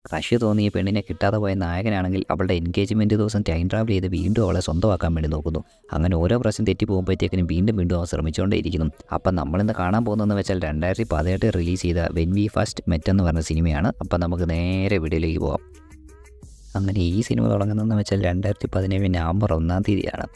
Crush തോന്നിയ പെണ്ണിനെ കിട്ടാതെ പോയ നായകനാണെങ്കിൽ അവളുടെ എൻഗേജ്മെൻറ്റ് ദിവസം ടൈം ട്രാവൽ ചെയ്ത് വീണ്ടും അവളെ സ്വന്തമാക്കാൻ വേണ്ടി നോക്കുന്നു. അങ്ങനെ ഓരോ പ്രാവശ്യം തെറ്റി പോകുമ്പോഴത്തേക്കിനും വീണ്ടും അവൻ ശ്രമിച്ചുകൊണ്ടേയിരിക്കുന്നു. അപ്പം നമ്മളിന്ന് കാണാൻ പോകുന്നതെന്ന് വെച്ചാൽ 2018 റിലീസ് ചെയ്ത വെൻ വി ഫസ്റ്റ് മെറ്റ് എന്ന് പറഞ്ഞ സിനിമയാണ്. അപ്പം നമുക്ക് നേരെ വീഡിയോയിലേക്ക് പോകാം. അങ്ങനെ ഈ സിനിമ തുടങ്ങുന്നതെന്ന് വെച്ചാൽ 2017 നവംബർ 1-ാം തീയതിയാണ്.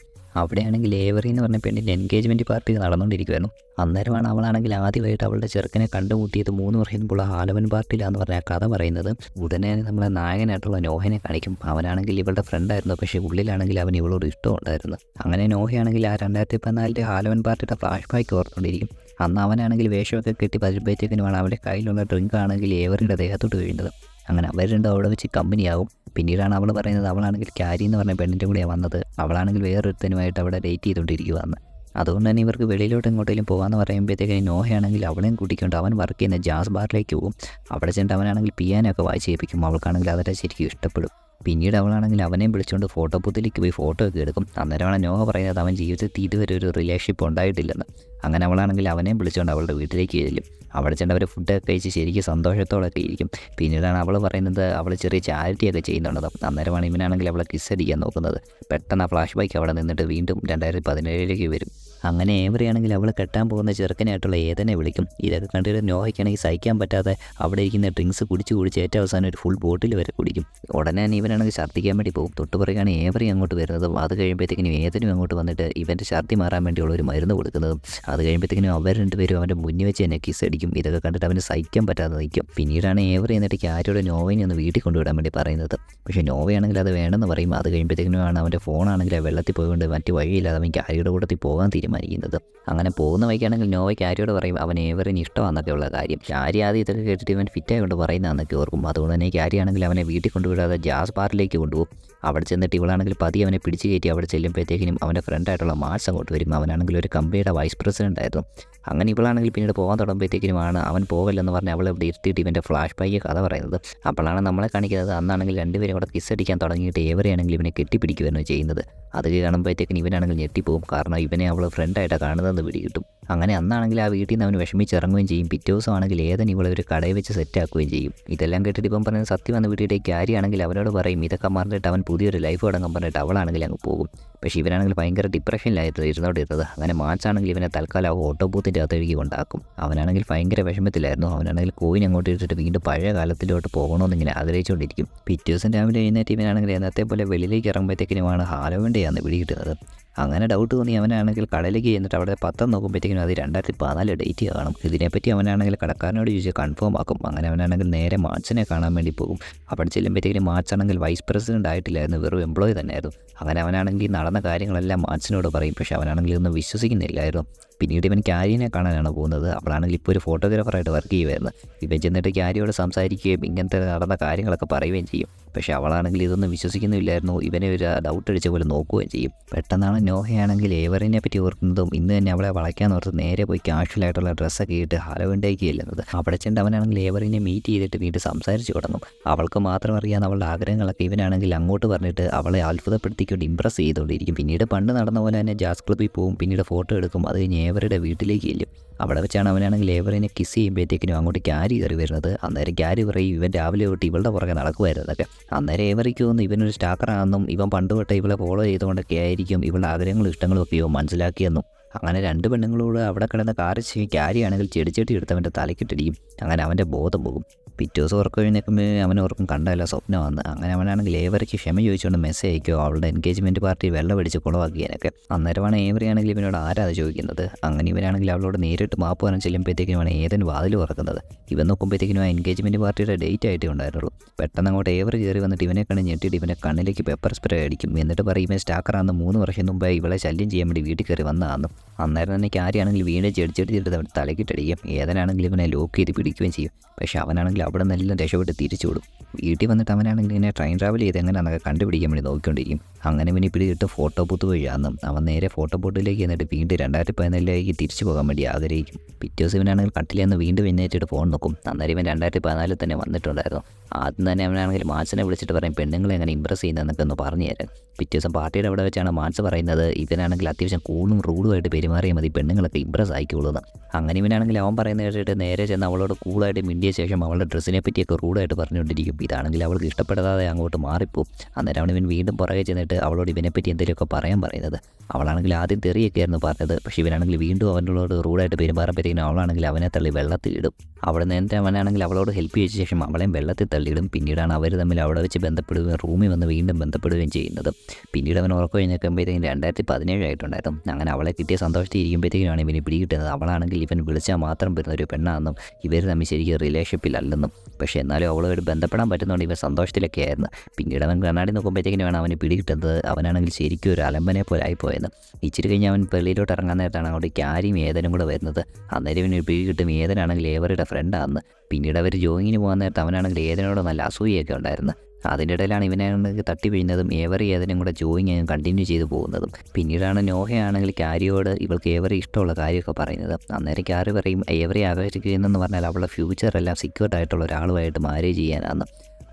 അവിടെയാണെങ്കിൽ ഏവറി എന്ന് പറഞ്ഞ പെണ്ണിൻ്റെ എൻഗേജ്മെൻറ്റ് പാർട്ടി നടന്നുകൊണ്ടിരിക്കുമായിരുന്നു. അന്നേരമാണ് അവളാണെങ്കിൽ ആദ്യമായിട്ട് അവളുടെ ചെറുക്കനെ കണ്ടുമുട്ടിയത് 3 വർഷം മുമ്പുള്ള ഹാലവൻ പാർട്ടിയിലാന്ന് പറഞ്ഞ കഥ പറയുന്നത്. ഉടനെ നമ്മളെ നായകനായിട്ടുള്ള നോഹനെ കാണിക്കും. അവനാണെങ്കിൽ ഇവളുടെ ഫ്രണ്ടായിരുന്നു, പക്ഷേ ഉള്ളിലാണെങ്കിൽ അവൻ ഇവളോട് ഇഷ്ടമുണ്ടായിരുന്നു. അങ്ങനെ നോഹയാണെങ്കിൽ ആ 2014 ഹാലവൻ പാർട്ടിയുടെ ഫ്ലാഷ് ബാക്ക് ഓർത്തുകൊണ്ടിരിക്കും. അന്ന് അവനാണെങ്കിൽ വേഷമൊക്കെ കെട്ടി വരുമ്പോഴത്തേക്കിനുമാണ് അവൻ്റെ കയ്യിലുള്ള ഡ്രിങ്ക് ആണെങ്കിൽ ഏവറിയുടെ ദേഹത്തോട്ട് വീഴുന്നത്. അങ്ങനെ അവർ രണ്ടും അവിടെ വെച്ച് കമ്പനിയാവും. പിന്നീടാണ് അവൾ പറയുന്നത് അവളാണെങ്കിൽ ക്യാരി എന്ന് പറഞ്ഞ പെണ്ണിൻ്റെ കൂടെയാണ് വന്നത്. അവളാണെങ്കിൽ വേറൊരുത്തനുമായിട്ട് അവിടെ ഡേറ്റ് ചെയ്തുകൊണ്ടിരിക്കുകയെന്ന്. അതുകൊണ്ട് തന്നെ ഇവർക്ക് വെളിയിലോട്ട് എങ്ങോട്ടെങ്കിലും പോകാമെന്ന് പറയുമ്പോഴത്തേക്കും നോഹയാണെങ്കിൽ അവളെയും കൂട്ടിക്കൊണ്ട് അവൻ വർക്ക് ചെയ്യുന്ന ജാസ് ബാറിലേക്ക് പോകും. അവിടെ ചെന്നിട്ട് അവനാണെങ്കിൽ പിയാനൊക്കെ വായിച്ച് കേൾപ്പിക്കും. അവൾക്കാണെങ്കിൽ അതൊക്കെ ശരിക്കും ഇഷ്ടപ്പെടും. പിന്നീട് അവളാണെങ്കിൽ അവനെയും വിളിച്ചുകൊണ്ട് ഫോട്ടോ ബൂത്തിലേക്ക് പോയി ഫോട്ടോ ഒക്കെ എടുക്കും. അന്നേരമാണ് നോഹ പറയുന്നത് അവൻ ജീവിതത്തിൽ ഇതുവരെ ഒരു റിലേഷൻഷിപ്പ് ഉണ്ടായിട്ടില്ലെന്ന്. അങ്ങനെ അവളാണെങ്കിൽ അവനെയും വിളിച്ചുകൊണ്ട് അവളുടെ വീട്ടിലേക്ക് ചെല്ലും. അവിടെ ചെന്ന് അവർ ഫുഡൊക്കെ കഴിച്ച് ശരിക്കും സന്തോഷത്തോടൊക്കെ ഇരിക്കും. പിന്നീടാണ് അവൾ പറയുന്നത് അവൾ ചെറിയ ചാരിറ്റിയൊക്കെ ചെയ്യുന്നുള്ളത്. അന്നേരമാണ് ഇവനാണെങ്കിൽ അവളെ കിസ് അടിക്കാൻ നോക്കുന്നത്. പെട്ടെന്ന് ആ ഫ്ലാഷ് ബാക്ക് അവിടെ നിന്നിട്ട് വീണ്ടും 2017 വരും. അങ്ങനെ ഏവറിയാണെങ്കിൽ അവൾ കെട്ടാൻ പോകുന്ന ചെറുക്കനായിട്ടുള്ള ഏതനെ വിളിക്കും. ഇതൊക്കെ കണ്ടിട്ട് നോഹയ്ക്കാണെങ്കിൽ സഹിക്കാൻ പറ്റാതെ അവിടെ ഇരിക്കുന്ന ഡ്രിങ്ക്സ് കുടിച്ച് ഏറ്റവും അവസാനം ഒരു ഫുൾ ബോട്ടിൽ വരെ കുടിക്കും. ഉടനെ തന്നെ ഇവനാണെങ്കിൽ ഛർദ്ദിക്കാൻ വേണ്ടി പോകും. തൊട്ട് പറയുകയാണ് ഏവറി അങ്ങോട്ട് വരുന്നതും അത് കഴിയുമ്പോഴത്തേക്കിനും ഏതനും അങ്ങോട്ട് വന്നിട്ട് ഇവൻ്റെ ഛർദ്ദി മാറാൻ വേണ്ടിയുള്ള ഒരു മരുന്ന് കൊടുക്കുന്നതും. അത് കഴിയുമ്പോഴത്തേക്കിനും അവർ രണ്ടുപേരും അവൻ്റെ മുന്നിൽ വെച്ച് തന്നെ കിസ് അടിക്കും. ഇതൊക്കെ കണ്ടിട്ട് അവന് സഹിക്കാൻ പറ്റാതെ നിൽക്കും. പിന്നീടാണ് ഏവറി എന്നിട്ട് ക്യാരിയോട് നോവനെ ഒന്ന് വീട്ടിൽ കൊണ്ടുവിടാൻ വേണ്ടി പറയുന്നത്. പക്ഷേ നോവയാണെങ്കിൽ അത് വേണമെന്ന് പറയും. അത് കഴിയുമ്പോഴത്തേക്കിനുമാണ് അവൻ്റെ ഫോണാണെങ്കിൽ വെള്ളത്തിൽ പോയതുകൊണ്ട് മറ്റു വഴിയില്ലാതെ അവൻ ക്യാരിയുടെ കൂട്ടത്തിൽ പോകാൻ തീരുമാനിക്കുന്നത്. അങ്ങനെ പോകുന്ന വഴിക്കാണെങ്കിൽ നോവ ക്യാരിയോട് പറയും അവൻ ഏവറിന് ഇഷ്ടമാണെന്നൊക്കെ ഉള്ള കാര്യം. ക്യാരി ആദ്യം ഇതൊക്കെ കേട്ടിട്ട് ഇവൻ ഫിറ്റായതുകൊണ്ട് പറയുന്നതെന്നൊക്കെ ഓർക്കും. അതുകൊണ്ട് തന്നെ ക്യാരി ആണെങ്കിൽ അവനെ വീട്ടിൽ കൊണ്ടുവിടാതെ ജാസ് ബാറിലേക്ക് കൊണ്ടുപോകും. അവിടെ ചെന്നിട്ട് ഇവളാണെങ്കിൽ പതിയെ അവനെ പിടിച്ച് കയറ്റി അവിടെ ചെല്ലുമ്പോഴത്തേക്കിനും അവൻ്റെ ഫ്രണ്ടായിട്ടുള്ള മാർസ് അങ്ങോട്ട് വരും. അവനാണെങ്കിൽ ഒരു കമ്പനിയുടെ വൈസ് പ്രസിഡൻ്റ് ആയിരുന്നു. അങ്ങനെ ഇവളാണെങ്കിൽ പിന്നീട് പോകാൻ തുടങ്ങുമ്പോഴത്തേക്കിനുമാണ് അവൻ പോകല്ലെന്ന് പറഞ്ഞ് അവളെ ഇവിടെ ഇരുത്തിയിട്ട് ഇവൻ്റെ ഫ്ലാഷ് ബാക്ക് കഥ പറയുന്നത്. അപ്പോഴാണ് നമ്മളെ കാണിക്കുന്നത് അന്നാണെങ്കിൽ രണ്ടുപേരും കൂടെ കിസ് അടിക്കാൻ തുടങ്ങിയിട്ട് ഏവരെയാണെങ്കിൽ ഇവനെ കെട്ടിപ്പിടിക്കുകയായിരുന്നു ചെയ്യുന്നത്. അത് കാണുമ്പോഴത്തേക്കിന് ഇവനാണെങ്കിൽ ഞെട്ടിപ്പോവും. കാരണം ഇവനെ അവൾ ഫ്രണ്ടായിട്ടാണ് കാണുന്നതെന്ന് പിടികിട്ടും. അങ്ങനെ അന്നാണെങ്കിൽ ആ വീട്ടിൽ നിന്ന് അവന് വിഷമിച്ചിറങ്ങുകയും ചെയ്യും. പിറ്റേ ദിവസമാണെങ്കിൽ ഏതൻ ഇവളെ ഒരു കടയിൽ വെച്ച് സെറ്റാക്കുകയും ചെയ്യും. ഇതെല്ലാം കേട്ടിട്ട് ഇപ്പം പറയുന്നത് സത്യം വന്ന് വീട്ടിലേക്ക് ക്യാരി ആണെങ്കിൽ അവനോട് പറയും ഇതൊക്കെ മറന്നിട്ട് അവൻ പുതിയൊരു ലൈഫ് തുടങ്ങാൻ പറഞ്ഞിട്ട് അവളാണെങ്കിൽ അങ്ങ് പോകും. പക്ഷേ ഇവനാണെങ്കിൽ ഭയങ്കര ഡിപ്രഷനിലായിരുന്നു ഇരുന്നോണ്ടിരുന്നത്. അങ്ങനെ മാച്ചാണെങ്കിൽ ഇവനെ തൽക്കാലം ആ ഓട്ടോ ബൂത്തിൻ്റെ അകത്തേക്ക് കൊണ്ടാക്കും. അവനാണെങ്കിൽ ഭയങ്കര വിഷമത്തിലായിരുന്നു. അവനാണെങ്കിൽ കോയിൻ അങ്ങോട്ട് ഇട്ടിട്ട് വീണ്ടും പഴയ കാലത്തിലോട്ട് പോകണമെന്നിങ്ങനെ ആഗ്രഹിച്ചുകൊണ്ടിരിക്കും. പിറ്റേ ദിവസം രാവിലെ എഴുന്നേറ്റ് ഇവനാണെങ്കിൽ എന്നത്തെ പോലെ വെളിയിലേക്ക് ഇറങ്ങുമ്പോഴത്തേക്കിനുമാണ് ഹാലോവിൻ്റെ ആണെന്ന് പിടികിട്ടുന്നത്. അങ്ങനെ ഡൗട്ട് തോന്നി അവനാണെങ്കിൽ കടയിലേക്ക് ചെന്നിട്ട് അവിടെ പത്രം നോക്കുമ്പോഴത്തേക്കിനും അത് 2014 ഡേറ്റ് കാണും. ഇതിനെപ്പറ്റി അവനാണെങ്കിൽ കടക്കാരനോട് ചോദിച്ച് കൺഫേം ആക്കും. അങ്ങനെ അവനാണെങ്കിൽ നേരെ മാർച്ചിനെ കാണാൻ വേണ്ടി പോകും. അവിടെ ചെല്ലുമ്പോഴത്തേക്കിനും മാർച്ചാണെങ്കിൽ വൈസ് പ്രസിഡൻ്റ് ആയിട്ടില്ലായിരുന്നു, വെറും എംപ്ലോയി തന്നെയായിരുന്നു. അങ്ങനെ അവനാണെങ്കിൽ നടന്ന കാര്യങ്ങളെല്ലാം മാർച്ചിനോട് പറയും. പക്ഷേ അവനാണെങ്കിൽ ഒന്നും വിശ്വസിക്കുന്നില്ലായിരുന്നു. പിന്നീട് ഇവൻ ക്യാരിനെ കാണാനാണ് പോകുന്നത്. അവളാണെങ്കിൽ ഇപ്പോൾ ഒരു ഫോട്ടോഗ്രാഫറായിട്ട് വർക്ക് ചെയ്യുമായിരുന്നു. ഇവൻ ചെന്നിട്ട് ക്യാരിയോട് സംസാരിക്കുകയും ഇങ്ങനത്തെ നടന്ന കാര്യങ്ങളൊക്കെ പറയുകയും ചെയ്യും. പക്ഷേ അവളാണെങ്കിൽ ഇതൊന്നും വിശ്വസിക്കുന്നില്ലായിരുന്നു. ഇവനെ ഒരു ഡൗട്ട് അടിച്ച പോലെ നോക്കുകയും ചെയ്യും. പെട്ടെന്നാണ് നോഹയാണെങ്കിൽ ഏവറിനെ പറ്റി ഓർക്കുന്നതും ഇന്ന് തന്നെ അവളെ വളയ്ക്കാൻ ഓർത്ത് നേരെ പോയി കാഷ്വലായിട്ടുള്ള ഡ്രസ്സൊക്കെ ഇട്ട് ഹാലോവിൻ്റേക്ക് ചെല്ലുന്നത്. അവിടെ ചെന്ന് അവനാണെങ്കിൽ ഏവറിനെ മീറ്റ് ചെയ്തിട്ട് വീണ്ടും സംസാരിച്ച് തുടങ്ങും. അവൾക്ക് മാത്രം അറിയാവുന്ന അവളുടെ ആഗ്രഹങ്ങളൊക്കെ ഇവനാണെങ്കിൽ അങ്ങോട്ട് പറഞ്ഞിട്ട് അവളെ അത്ഭുതപ്പെടുത്തിക്കൊണ്ട് ഇമ്പ്രസ് ചെയ്തുകൊണ്ടിരിക്കും. പിന്നീട് പണ്ട് നടന്ന പോലെ തന്നെ ജാസ് ക്ലബ്ബിൽ പോകും. പിന്നീട് ഫോട്ടോ എടുക്കും. അത് കഴിഞ്ഞ് ഏവറുടെ വീട്ടിലേക്ക് ചെല്ലും. അവിടെ വെച്ചാണ് അവനാണെങ്കിൽ ഏവറിനെ കിസ് ചെയ്യുമ്പോഴത്തേക്കിനും അങ്ങോട്ട് ക്യാരി കയറി വരുന്നത്. അന്നേരം ക്യാരി പറയും ഇവൻ രാവിലെ തൊട്ട് ഇവളുടെ പുറകെ നടക്കുമായിരുന്നു അതൊക്കെ. അന്നേരം ഏവറിക്ക് തോന്നുന്നു ഇവനൊരു സ്റ്റാക്കറാണെന്നും ഇവൻ പണ്ട് തൊട്ട് ഇവളെ ഫോളോ ചെയ്തുകൊണ്ടൊക്കെ ആയിരിക്കും ഇവളുടെ ആഗ്രഹങ്ങളും ഇഷ്ടങ്ങളും ഒക്കെയോ മനസ്സിലാക്കിയെന്നും. അങ്ങനെ രണ്ട് പെണ്ണുങ്ങളോട് അവിടെ കിടന്ന കാറിച്ച് ക്യാരിയാണെങ്കിൽ ചെടിച്ചെട്ടി എടുത്തവൻ്റെ തലക്കിട്ടിടിക്കും. അങ്ങനെ അവൻ്റെ ബോധം പോകും. പിറ്റേ ദിവസം ഉറക്കം എഴുന്നേൽക്കുമ്പോൾ അവൻ ഓർക്കും കണ്ടല്ല സ്വപ്നമാണെന്ന്. അങ്ങനെ അവനാണെങ്കിൽ ഏവറിക്ക് ക്ഷമ ചോദിച്ചുകൊണ്ട് മെസ്സേജ് അയക്കുമോ അവളുടെ എൻഗേജ്മെൻറ്റ് പാർട്ടി വെള്ളം അടിച്ച് കുളവാക്കിയതിനൊക്കെ. അന്നേരമാണ് ഏവറിയാണെങ്കിൽ ഇവനോട് ആരാത് ചോദിക്കുന്നത്. അങ്ങനെ ഇവനാണെങ്കിൽ അവളോട് നേരിട്ട് മാപ്പ് പറയാൻ ചെല്ലുമ്പോഴത്തേക്കിനുമാണ് ഏതൻ വാതിൽ തുറക്കുന്നത്. ഇവൻ നോക്കുമ്പോഴത്തേക്കിനും ആ എൻഗേജ്മെൻറ്റ് പാർട്ടിയുടെ ഡേറ്റ് ആയിട്ടേ ഉണ്ടായിരുന്നുള്ളൂ. പെട്ടെന്ന് അങ്ങോട്ട് ഏവർ കയറി വന്നിട്ട് ഇവനെ കണ്ട് ഞെട്ടിയിട്ട് ഇവൻ്റെ കണ്ണിലേക്ക് പെപ്പർ സ്പ്രേ അടിക്കും. എന്നിട്ട് പറയും ഇവൻ സ്റ്റാക്കറാണെന്ന് 3 വർഷം മുമ്പേ ഇവളെ ശല്യം ചെയ്യാൻ വേണ്ടി വീട്ടിൽ കയറി വന്നതാണെന്നും. അന്നേരം തന്നെ ക്യാരിയാണെങ്കിൽ വീണ്ടും ചെടിച്ചെടുത്തിട്ട് അവൻ തലക്കിട്ടടിക്കും. ഏതനാണെങ്കിൽ ഇവനെ ലോക്ക് ചെയ്ത് പിടിക്കുകയും ചെയ്യും. പക്ഷേ അവനാണെങ്കിൽ അവിടെ നിന്നെല്ലാം രക്ഷപ്പെട്ട് തിരിച്ചു വിടും. വീട്ടിൽ വന്നിട്ട് അവനാണെങ്കിൽ ഇങ്ങനെ ട്രെയിൻ ട്രാവൽ ചെയ്ത് എങ്ങനെയാണെന്നൊക്കെ കണ്ടുപിടിക്കാൻ വേണ്ടി നോക്കിക്കൊണ്ടിരിക്കും. അങ്ങനെ പിന്നെ പിടി കിട്ടും ഫോട്ടോ ബൂത്ത് വഴിയാണെന്നും അവൻ നേരെ ഫോട്ടോ ബൂത്തിലേക്ക് എന്നിട്ട് വീണ്ടും 2014 തിരിച്ചു പോകാൻ വേണ്ടി ആഗ്രഹിക്കും. പിറ്റേ ദിവസം ഇവനാണെങ്കിൽ കട്ടിലെന്ന് വീണ്ടും എഴുന്നേറ്റിട്ട് ഫോൺ നോക്കും. അന്നേരം ഇവൻ 2014 തന്നെ വന്നിട്ടുണ്ടായിരുന്നു. ആദ്യം തന്നെ അവനാണെങ്കിൽ മാൻസിനെ വിളിച്ചിട്ട് പറയും പെണ്ണുങ്ങളെ എങ്ങനെ ഇമ്പ്രസ് ചെയ്യുന്നതെന്നൊക്കെ ഒന്ന് പറഞ്ഞു തരാം. പിറ്റേ ദിവസം പാർട്ടിയുടെ അവിടെ വെച്ചാണ് മാൻസ് പറയുന്നത് ഇവനാണെങ്കിൽ അത്യാവശ്യം കൂളും റൂഡുമായിട്ട് പെരുമാറിയാൽ മതി പെണ്ണുങ്ങളൊക്കെ ഇമ്പ്രസ് ആയിക്കോളുന്നു. അങ്ങനെ ഇവനാണെങ്കിൽ അവൻ പറയുന്നത് കേട്ടിട്ട് നേരെ ചെന്ന് അവളോട് കൂളായിട്ട് മിണ്ടിയ ശേഷം അവളുടെ ഡ്രസ്സിനെ പറ്റിയൊക്കെ റൂഡായിട്ട് പറഞ്ഞുകൊണ്ടിരിക്കും. ഇതാണെങ്കിൽ അവൾക്ക് ഇഷ്ടപ്പെടാതെ അങ്ങോട്ട് മാറിപ്പോവും. അന്നേരം ഇവൻ വീണ്ടും പുറകെ ചെന്നിട്ട് അവളോട് ഇവനെപ്പറ്റി എന്തെങ്കിലുമൊക്കെ പറയാൻ പറയുന്നത്. അവളാണെങ്കിൽ ആദ്യം തെറിയൊക്കെ ആയിരുന്നു പറഞ്ഞത്. പക്ഷേ ഇവനാണെങ്കിൽ വീണ്ടും അവനോട് റൂഡായിട്ട് പെരുമാറുമ്പോഴത്തേക്കും അവളാണെങ്കിൽ അവനെ തള്ളി വെള്ളത്തിൽ ഇടും. അവിടെ നേരത്തെ അവനാണെങ്കിൽ അവളോട് ഹെൽപ്പ് ചെയ്ത ശേഷം അവളെയും വെള്ളത്തിൽ തള്ളിയിടും. പിന്നീടാണ് അവർ തമ്മിൽ അവിടെ വെച്ച് ബന്ധപ്പെടുകയും റൂമിൽ വന്ന് വീണ്ടും ബന്ധപ്പെടുകയും ചെയ്യുന്നത്. പിന്നീട് അവൻ ഉറക്കം കഴിഞ്ഞേക്കുമ്പോഴത്തേക്കും 2017 ആയിട്ടുണ്ടായിരുന്നു. അങ്ങനെ അവളെ കിട്ടിയ സന്തോഷത്തിൽ ഇരിക്കുമ്പോഴത്തേക്കാണ് ഇവന് പിടികിട്ടുന്നത് അവളാണെങ്കിൽ ഇവൻ വിളിച്ചാൽ മാത്രം വരുന്ന ഒരു പെണ്ണാണെന്നും ഇവർ തമ്മിൽ ശരിക്കും റിലേഷൻഷിപ്പിലല്ലെന്നും. പക്ഷേ എന്നാലും അവളോട് ബന്ധപ്പെടാൻ പറ്റുന്നതുകൊണ്ട് ഇവൻ സന്തോഷത്തിലൊക്കെ ആയിരുന്നു. പിന്നീട് അവൻ കണ്ണാടി നോക്കുമ്പോഴത്തേക്കിനാണ് അവന് പിടികിട്ടുന്നത് അവനാണെങ്കിൽ ശരിക്കും ഒരു അലമ്പനെ പോലെ ആയിപ്പോയെന്ന്. ഇച്ചിരി കഴിഞ്ഞ് അവൻ വെളിയിലോട്ട് ഇറങ്ങാൻ നേരത്താണ് അവിടെ ക്യാരിയും ഏതനും കൂടെ വരുന്നത്. അന്നേരം ഇവന് പിടികിട്ടും ഏതനാണെങ്കിൽ ഏവരുടെ ഫ്രണ്ടാണെന്ന്. പിന്നീട് അവർ ജോയിങ്ങിന് പോകാൻ നേരത്ത് അവനാണെങ്കിൽ ഏതനോട് നല്ല അസൂയൊക്കെ ഉണ്ടായിരുന്നു. അതിൻ്റെ ഇടയിലാണ് ഇവനാണെങ്കിൽ തട്ടി വീഴുന്നതും ഏതനും കൂടെ ജോയിങ് കണ്ടിന്യൂ ചെയ്ത് പോകുന്നതും. പിന്നീടാണ് നോഹയാണെങ്കിൽ ക്യാരിയോട് ഇവൾക്ക് ഏവരെ ഇഷ്ടമുള്ള കാര്യമൊക്കെ പറയുന്നത്. അന്നേരം ക്യാരി പറയും ഏവരെ ആകർഷിക്കുന്നതെന്ന് പറഞ്ഞാൽ അവളുടെ ഫ്യൂച്ചറെല്ലാം സെക്യൂർഡ് ആയിട്ടുള്ള ഒരാളുമായിട്ട് മാരേജ് ചെയ്യാനാണ്.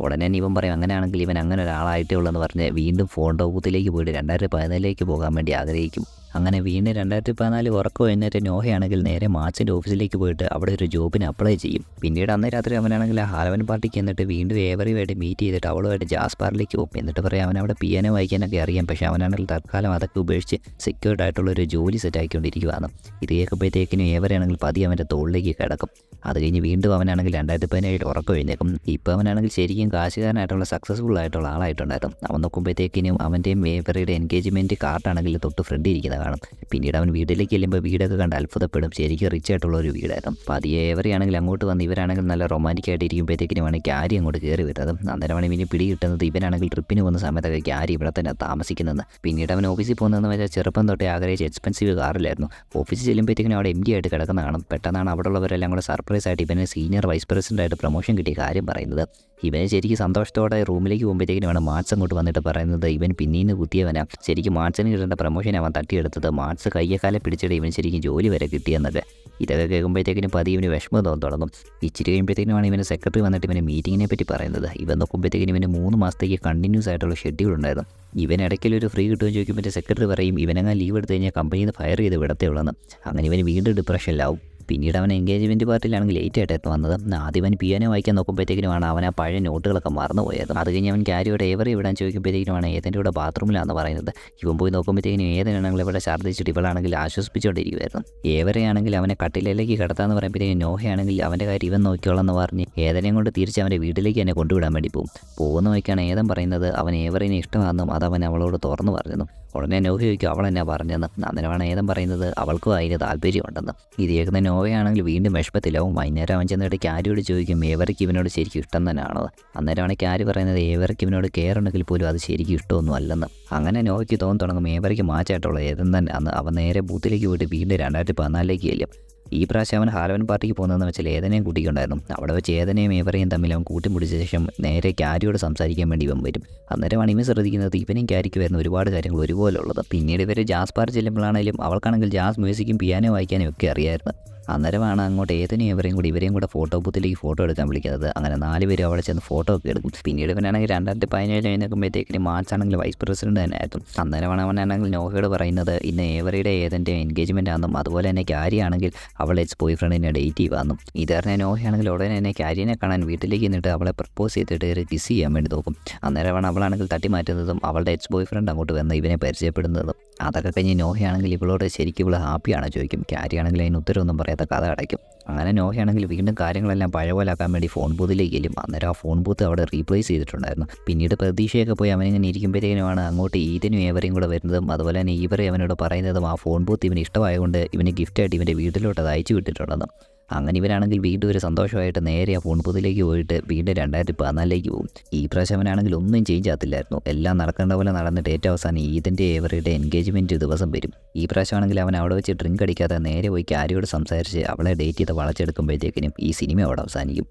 ഉടനെ ഇവൻ പറയും അങ്ങനെയാണെങ്കിൽ ഇവൻ അങ്ങനെ ഒരാളായിട്ടേ ഉള്ളെന്ന് പറഞ്ഞ് വീണ്ടും ഫോട്ടോ ബൂത്തിലേക്ക് പോയിട്ട് 2014 പോകാൻ വേണ്ടി ആഗ്രഹിക്കും. അങ്ങനെ വീണ്ടും 2014 ഉറക്കം എഴുന്നേറ്റ് നോഹയാണെങ്കിൽ നേരെ മാച്ചിൻ്റെ ഓഫീസിലേക്ക് പോയിട്ട് അവിടെ ഒരു ജോബിന് അപ്ലൈ ചെയ്യും. പിന്നീട് അന്ന് രാത്രി അവനാണെങ്കിൽ ആ ഹാലവൻ പാർട്ടിക്ക് എന്നിട്ട് വീണ്ടും ഏവറിയുമായിട്ട് മീറ്റ് ചെയ്തിട്ട് അവളുമായിട്ട് ജാസ് ബാറിലേക്ക് പോകും. എന്നിട്ട് പറയാം അവനവിടെ പിയാനോ വായിക്കാനൊക്കെ അറിയാം. പക്ഷേ അവനാണെങ്കിൽ തൽക്കാലം അതൊക്കെ ഉപേക്ഷിച്ച് സെക്യൂർഡ് ആയിട്ടുള്ളൊരു ജോലി സെറ്റാക്കിക്കൊണ്ടിരിക്കുകയാണ്. ഇത് കേൾക്കുമ്പോഴത്തേക്കിനും ഏവരെയാണെങ്കിൽ പതി അവൻ്റെ തോളിലേക്ക് കിടക്കും. അത് കഴിഞ്ഞ് വീണ്ടും അവനാണെങ്കിൽ 2017 ഉറക്കം എഴുന്നേക്കും. ഇപ്പോൾ അവനാണെങ്കിൽ ശരിക്കും കാശുകാരനായിട്ടുള്ള സക്സസ്ഫുൾ ആയിട്ടുള്ള ആളായിട്ടുണ്ടായിരുന്നു. അവൻ നോക്കുമ്പോഴത്തേക്കിനും അവൻ്റെയും ഏവറിയുടെ എൻഗേജ്മെൻറ്റ് കാർഡാണെങ്കിൽ തൊട്ട് ഫ്രണ്ട് ഇരിക്കുന്നത് കാണും. പിന്നീട് അവൻ വീട്ടിലേക്ക് ചെല്ലുമ്പോൾ വീടൊക്കെ കണ്ട് അത്ഭുതപ്പെടും. ശരിക്കും റിച്ച് ആയിട്ടുള്ള ഒരു വീടായിരുന്നു. പതിയെ ഏവറിയാണെങ്കിൽ അങ്ങോട്ട് വന്ന് ഇവരാണെങ്കിൽ നല്ല റൊമാൻറ്റിക് ആയിട്ട് ഇരിക്കുമ്പോഴത്തേക്കിനുമാണ് ക്യാരി അങ്ങോട്ട് കയറി വരുന്നത്. അന്നേരമാണ് ഇവന് പിടി കിട്ടുന്നത് ഇവനാണെങ്കിൽ ട്രിപ്പിന് പോകുന്ന സമയത്തൊക്കെ ക്യാരി ഇവിടെ തന്നെ താമസിക്കുന്നത്. പിന്നീട് അവൻ ഓഫീസിൽ പോകുന്നതെന്ന് വെച്ചാൽ ചെറുപ്പം തൊട്ടേ ആഗ്രഹിച്ച എക്സ്പെൻസീവ് കാറിലായിരുന്നു. ഓഫീസിൽ ചെല്ലുമ്പോഴത്തേക്കിനും അവിടെ MD ആയിട്ട് കിടക്കുന്ന കാണും. പെട്ടെന്നാണ് അവിടെ ഉള്ളവരെല്ലാം കൂടെ സർപ്രൈസ് ആയിട്ട് ഇവന് സീനിയർ വൈസ് പ്രസിഡന്റ് ആയിട്ട് പ്രൊമോഷൻ കിട്ടിയ കാര്യം പറയുന്നത്. ഇവന് ശരിക്കും സന്തോഷത്തോടെ റൂമിലേക്ക് പോകുമ്പോഴത്തേക്കിനുമാണ് മാർട്സ് അങ്ങോട്ട് വന്നിട്ട് പറയുന്നത് ഇവൻ പിന്നീന്ന് കുത്തിയവനാ. ശരിക്കും മാർട്സിന് കിട്ടേണ്ട പ്രൊമോഷൻ അവൻ തട്ടിയെടുത്തത്. മാർട്സ് കയ്യെക്കാലെ പിടിച്ചിട്ട് ഇവൻ ശരിക്കും ജോലി വരെ കിട്ടിയെന്നൊക്കെ. ഇതൊക്കെ കേൾക്കുമ്പോഴത്തേക്കിനും പതി ഇവന് വിഷമം തുടങ്ങും. ഇച്ചിരി കഴിയുമ്പോഴത്തേക്കിനുമാണ് ഇവന് സെക്രട്ടറി വന്നിട്ട് ഇവന് മീറ്റിങ്ങിനെ പറ്റി പറയുന്നത്. ഇവൻ നോക്കുമ്പോഴത്തേക്കിനും ഇവന് 3 മാസത്തേക്ക് കണ്ടിന്യൂസ് ആയിട്ടുള്ള ഷെഡ്യൂൾ ഉണ്ടായിരുന്നു. ഇവൻ ഇടയ്ക്കൊരു ഫ്രീ കിട്ടുമെന്ന് ചോദിക്കുമ്പോൾ സെക്രട്ടറി പറയും ഇവനങ്ങനെ ലീവ് എടുത്തു കഴിഞ്ഞാൽ കമ്പനിയിൽ നിന്ന് ഫയർ ചെയ്ത് വിടത്തേ ഉള്ളെന്ന്. അങ്ങനെ ഇവന് വീണ്ടും ഡിപ്രഷനിലാവും. പിന്നീട് അവൻ എൻഗേജ്മെൻറ്റ് പാർട്ടിയിലാണെങ്കിൽ ലേറ്റ് ആയിട്ടായിരുന്നു വന്നത്. ആദ്യം അവൻ പിയാനോ വായിക്കാൻ നോക്കുമ്പോഴത്തേക്കിനുമാണ് അവൻ ആ പഴയ നോട്ടുകളൊക്കെ മറന്നുപോയത്. അത് കഴിഞ്ഞ് അവൻ ക്യാരിയോടെ ഏവറി വിടാൻ ചോദിക്കുമ്പോഴത്തേക്കിനുമാണ് ഏതൻ്റെ കൂടെ ബാത്റൂമിലാണെന്ന് പറയുന്നത്. ഇവൻ പോയി നോക്കുമ്പോഴത്തേക്കിനും ഏതനാണെങ്കിൽ ഇവിടെ ഛർദ്ദിച്ചിട്ട് ഇവളാണെങ്കിൽ ആശ്വസിപ്പിച്ചുകൊണ്ടിരിക്കുമായിരുന്നു. ഏവരെയാണെങ്കിൽ അവനെ കട്ടിലേക്ക് കിടത്താമെന്ന് പറയുമ്പോഴത്തേക്കും നോഹയാണെങ്കിൽ അവൻ്റെ കാര്യം ഇവൻ നോക്കിയോളാം എന്ന് പറഞ്ഞ് ഏതനെയും കൊണ്ട് തിരിച്ച് അവൻ്റെ വീട്ടിലേക്ക് തന്നെ കൊണ്ടുവിടാൻ വേണ്ടി പോകും. പോകുന്ന വഴിക്കാണ് ഏതൻ പറയുന്നത് അവൻ ഏവറിനെ ഇഷ്ടമാണെന്നും അതവൻ അവളോട് തുറന്നു പറഞ്ഞെന്നും. ഉടനെ നോഹ ചോദിക്കും അവൾ എന്നാ പറഞ്ഞെന്ന്. അന്നേരമാണ് ഏതൻ പറയുന്നത് അവൾക്കും അതിന് താല്പര്യമുണ്ടെന്ന്. ഇത് കേൾക്കുന്ന നോവയാണെങ്കിൽ വീണ്ടും വിഷമത്തിലാവും. വൈകുന്നേരം അവൻ ചെന്നിട്ട് ക്യാരിയോട് ചോദിക്കും ഏവർക്ക് ഇവനോട് ശരിക്കും ഇഷ്ടം തന്നെയാണോ. അന്നേരമാണ് ക്യാരി പറയുന്നത് ഏവർക്ക് ഇവനോട് കെയർ ഉണ്ടെങ്കിൽ പോലും അത് ശരിക്കും ഇഷ്ടമൊന്നും അല്ലെന്ന്. അങ്ങനെ നോവയ്ക്ക് തോന്നി തുടങ്ങും ഏവർക്ക് മാച്ചായിട്ടുള്ള ഏതൻ തന്നെ അന്ന്. അവൻ നേരെ ബൂത്തിലേക്ക് പോയിട്ട് വീണ്ടും 2014 ചെല്ലും. ഈ പ്രാവശ്യം അവൻ ഹാലവൻ പാർട്ടിക്ക് പോകുന്നതെന്ന് വെച്ചാൽ ഏതനെയും കൂട്ടിക്കൊണ്ടായിരുന്നു. അവിടെ വെച്ച് ഏതനെയും ഏവരെയും തമ്മിൽ അവൻ കൂട്ടിമുടിച്ച ശേഷം നേരെ ക്യാരിയോട് സംസാരിക്കാൻ വേണ്ടി ഇവൻ വരും. അന്നേരമാണ് ഇവൻ ശ്രദ്ധിക്കുന്നത് ഇവനും ക്യാരിക്ക് വരുന്ന ഒരുപാട് കാര്യങ്ങൾ ഒരുപോലെ ഉള്ളത്. പിന്നീട് ഇവർ ജാസ് പാർ ചെല്ലുമ്പോഴാണെങ്കിലും അവൾക്കാണെങ്കിൽ ജാസ് മ്യൂസിക്കും പിയാനോ വായിക്കാനും ഒക്കെ അറിയാമായിരുന്നു. അന്നേരമാണ് അങ്ങോട്ട് ഏതനെയും ഇവരെയും കൂടി ഫോട്ടോ ബൂത്തിലേക്ക് ഫോട്ടോ എടുക്കാൻ വിളിക്കുന്നത്. അങ്ങനെ 4 പേരും അവിടെ ചെന്ന് ഫോട്ടോ ഒക്കെ എടുക്കും. പിന്നീട് ഇവനാണെങ്കിൽ 2017 എഴുന്നേൽക്കുമ്പോഴത്തേക്കിനും മാർച്ച് ആണെങ്കിൽ വൈസ് പ്രസിഡന്റ് തന്നെ ആയിരുന്നു. അന്നേരമാണ് അവനാണെങ്കിൽ നോഹയോട് പറയുന്നത് ഇന്ന് ഏവറിയുടെ ഏതൻ്റെ എൻഗേജ്മെൻ്റ് ആണെന്നും അതുപോലെ തന്നെ ക്യാരി ആണെങ്കിൽ അവൾ എക്സ് ബോയ് ഫ്രണ്ടിനെ ഡേറ്റ് ചെയ്യുവാന്നും. ഇതറിഞ്ഞ നോഹയാണെങ്കിൽ ഉടനെ തന്നെ ക്യാരിനെ കാണാൻ വീട്ടിലേക്ക് നിന്നിട്ട് അവളെ പ്രപ്പോസ് ചെയ്തിട്ട് ഒരു കിസ് ചെയ്യാൻ വേണ്ടി നോക്കും. അന്നേരമാണ് അവളാണെങ്കിൽ തട്ടി മാറ്റുന്നതും അവളുടെ എക്സ് ബോയ് ഫ്രണ്ട് അങ്ങോട്ട് വന്ന് ഇവനെ പരിചയപ്പെടുന്നതും. അതൊക്കെ കഴിഞ്ഞ് നോഹയാണെങ്കിൽ ഇവളോട് ശരിക്കും ഇവൾ ഹാപ്പിയാണോ ചോദിക്കും. ക്യാരി ആണെങ്കിൽ അതിന് ഉത്തരവൊന്നും പറയാത്ത കഥ അടയ്ക്കും. അങ്ങനെ നോഹയാണെങ്കിൽ വീണ്ടും കാര്യങ്ങളെല്ലാം പഴയപോലാക്കാൻ വേണ്ടി ഫോൺ ബൂത്തിലേക്ക് ചെല്ലും. അന്നേരം ആ ഫോൺ ബൂത്ത് അവിടെ റീപ്ലേസ് ചെയ്തിട്ടുണ്ടായിരുന്നു. പിന്നീട് പ്രതീക്ഷയൊക്കെ പോയി അവനിങ്ങനെ ഇരിക്കുമ്പോഴത്തേക്കുമാണ് അങ്ങോട്ട് ഈതനും ഏവരെയും കൂടെ വരുന്നതും അതുപോലെ തന്നെ ഈവരെ അവനോട് പറയുന്നതും ആ ഫോൺ ബൂത്ത് ഇവന് ഇഷ്ടമായതുകൊണ്ട് ഇവന് ഗിഫ്റ്റായിട്ട് ഇവൻ്റെ വീട്ടിലോട്ട് അത് അയച്ചു വിട്ടിട്ടുണ്ടെന്നും. അങ്ങനെ ഇവനാണെങ്കിൽ വീണ്ടും ഒരു സന്തോഷമായിട്ട് നേരെ ആ ഫോൺ ബൂത്തിലേക്ക് പോയിട്ട് വീണ്ടും 2014 പോകും. ഈ പ്രാവശ്യം അവനാണെങ്കിൽ ഒന്നും ചേഞ്ച് ആകത്തില്ലായിരുന്നു. എല്ലാം നടക്കേണ്ട പോലെ നടന്നിട്ട് ഏറ്റവും അവസാനം ഈദിൻ്റെ ഏവറിയുടെ എൻഗേജ്മെൻറ്റ് ദിവസം വരും. ഈ പ്രാവശ്യമാണെങ്കിൽ അവൻ അവിടെ വെച്ച് ഡ്രിങ്ക് അടിക്കാതെ നേരെ പോയി ക്യാരിയോട് സംസാരിച്ച് അവളെ ഡേറ്റ് ചെയ്ത് വളച്ചെടുക്കുമ്പോഴത്തേക്കിനും ഈ സിനിമ അവിടെ അവസാനിക്കും.